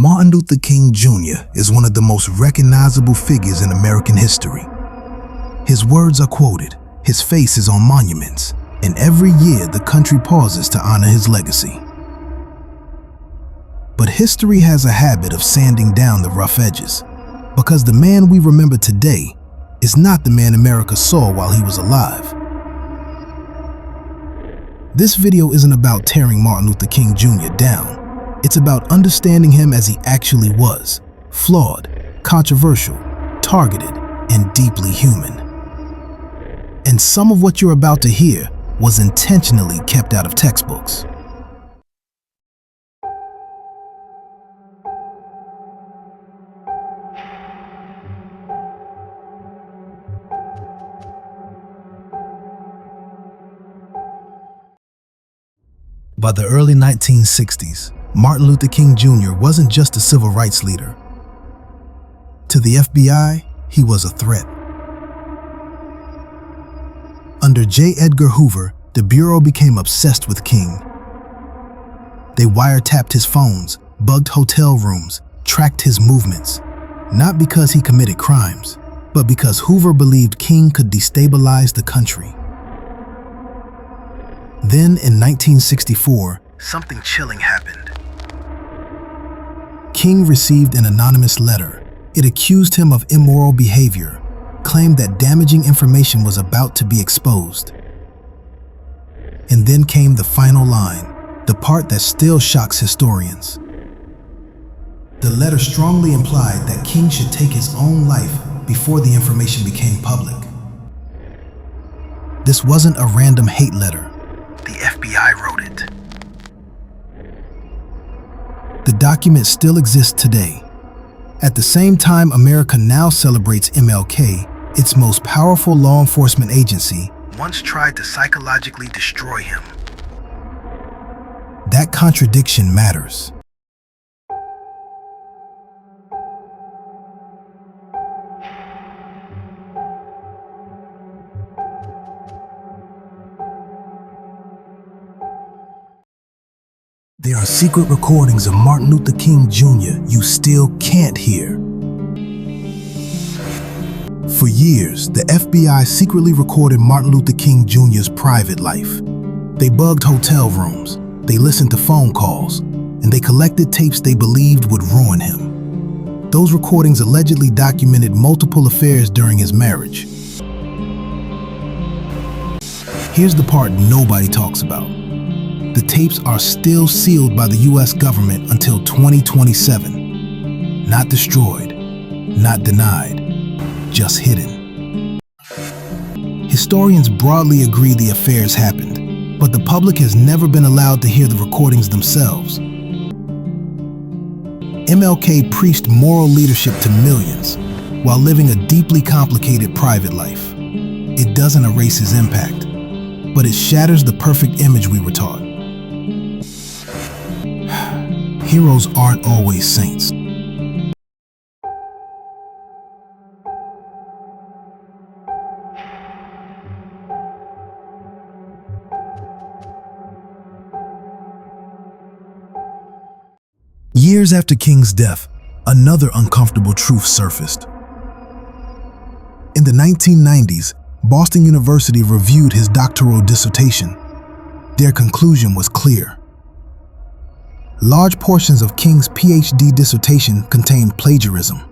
Martin Luther King Jr. is one of the most recognizable figures in American history. His words are quoted, his face is on monuments, and every year the country pauses to honor his legacy. But history has a habit of sanding down the rough edges, because the man we remember today is not the man America saw while he was alive. This video isn't about tearing Martin Luther King Jr. down. It's about understanding him as he actually was, flawed, controversial, targeted, and deeply human. And some of what you're about to hear was intentionally kept out of textbooks. By the early 1960s, Martin Luther King Jr. wasn't just a civil rights leader. To the FBI, he was a threat. Under J. Edgar Hoover, the Bureau became obsessed with King. They wiretapped his phones, bugged hotel rooms, tracked his movements, not because he committed crimes, but because Hoover believed King could destabilize the country. Then, in 1964, something chilling happened. King received an anonymous letter. It accused him of immoral behavior, claimed that damaging information was about to be exposed. And then came the final line, the part that still shocks historians. The letter strongly implied that King should take his own life before the information became public. This wasn't a random hate letter. The FBI wrote it. The document still exists today. At the same time America now celebrates MLK, its most powerful law enforcement agency once tried to psychologically destroy him. That contradiction matters. There are secret recordings of Martin Luther King Jr. you still can't hear. For years, the FBI secretly recorded Martin Luther King Jr.'s private life. They bugged hotel rooms, they listened to phone calls, and they collected tapes they believed would ruin him. Those recordings allegedly documented multiple affairs during his marriage. Here's the part nobody talks about. The tapes are still sealed by the US government until 2027. Not destroyed, not denied, just hidden. Historians broadly agree the affairs happened, but the public has never been allowed to hear the recordings themselves. MLK preached moral leadership to millions while living a deeply complicated private life. It doesn't erase his impact, but it shatters the perfect image we were taught. Heroes aren't always saints. Years after King's death, another uncomfortable truth surfaced. In the 1990s, Boston University reviewed his doctoral dissertation. Their conclusion was clear. Large portions of King's PhD dissertation contained plagiarism,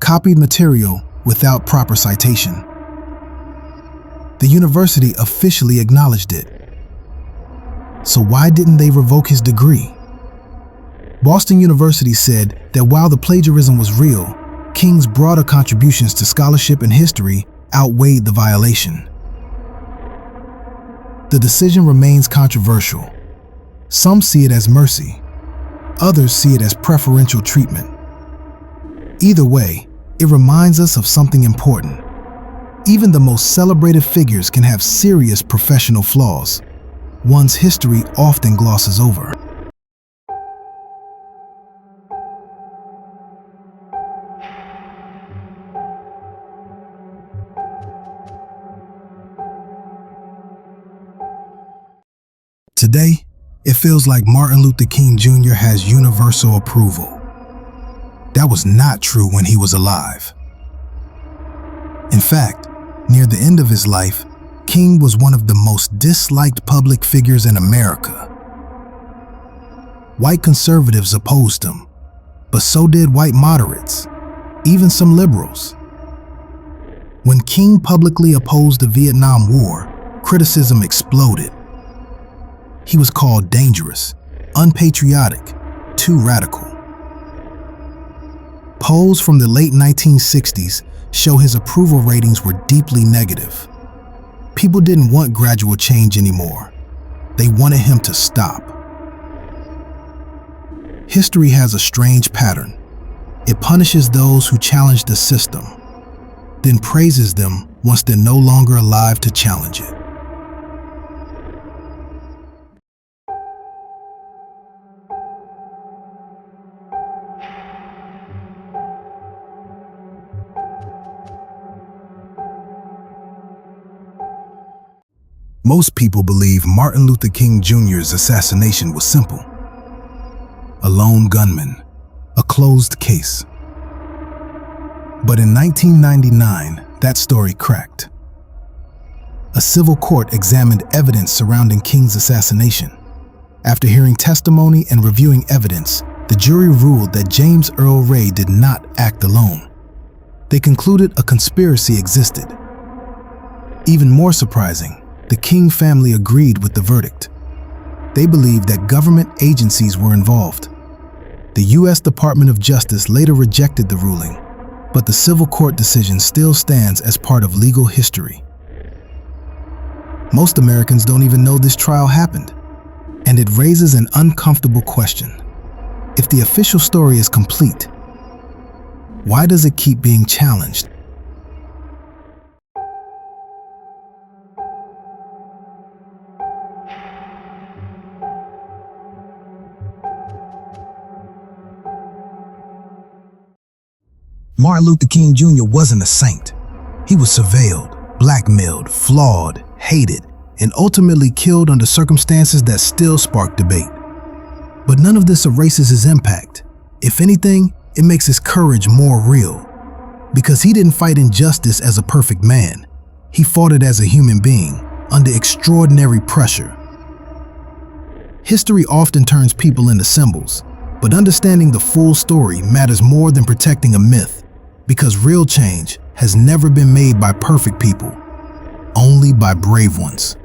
copied material without proper citation. The university officially acknowledged it. So why didn't they revoke his degree? Boston University said that while the plagiarism was real, King's broader contributions to scholarship and history outweighed the violation. The decision remains controversial. Some see it as mercy, others see it as preferential treatment. Either way, it reminds us of something important. Even the most celebrated figures can have serious professional flaws, ones history often glosses over. Today, it feels like Martin Luther King Jr. has universal approval. That was not true when he was alive. In fact, near the end of his life, King was one of the most disliked public figures in America. White conservatives opposed him, but so did white moderates, even some liberals. When King publicly opposed the Vietnam War, criticism exploded. He was called dangerous, unpatriotic, too radical. Polls from the late 1960s show his approval ratings were deeply negative. People didn't want gradual change anymore. They wanted him to stop. History has a strange pattern. It punishes those who challenge the system, then praises them once they're no longer alive to challenge it. Most people believe Martin Luther King Jr.'s assassination was simple. A lone gunman, a closed case. But in 1999, that story cracked. A civil court examined evidence surrounding King's assassination. After hearing testimony and reviewing evidence, the jury ruled that James Earl Ray did not act alone. They concluded a conspiracy existed. Even more surprising, the King family agreed with the verdict. They believed that government agencies were involved. The U.S. Department of Justice later rejected the ruling, but the civil court decision still stands as part of legal history. Most Americans don't even know this trial happened, and it raises an uncomfortable question. If the official story is complete, why does it keep being challenged? Martin Luther King Jr. wasn't a saint. He was surveilled, blackmailed, flawed, hated, and ultimately killed under circumstances that still spark debate. But none of this erases his impact. If anything, it makes his courage more real. Because he didn't fight injustice as a perfect man. He fought it as a human being, under extraordinary pressure. History often turns people into symbols, but understanding the full story matters more than protecting a myth. Because real change has never been made by perfect people, only by brave ones.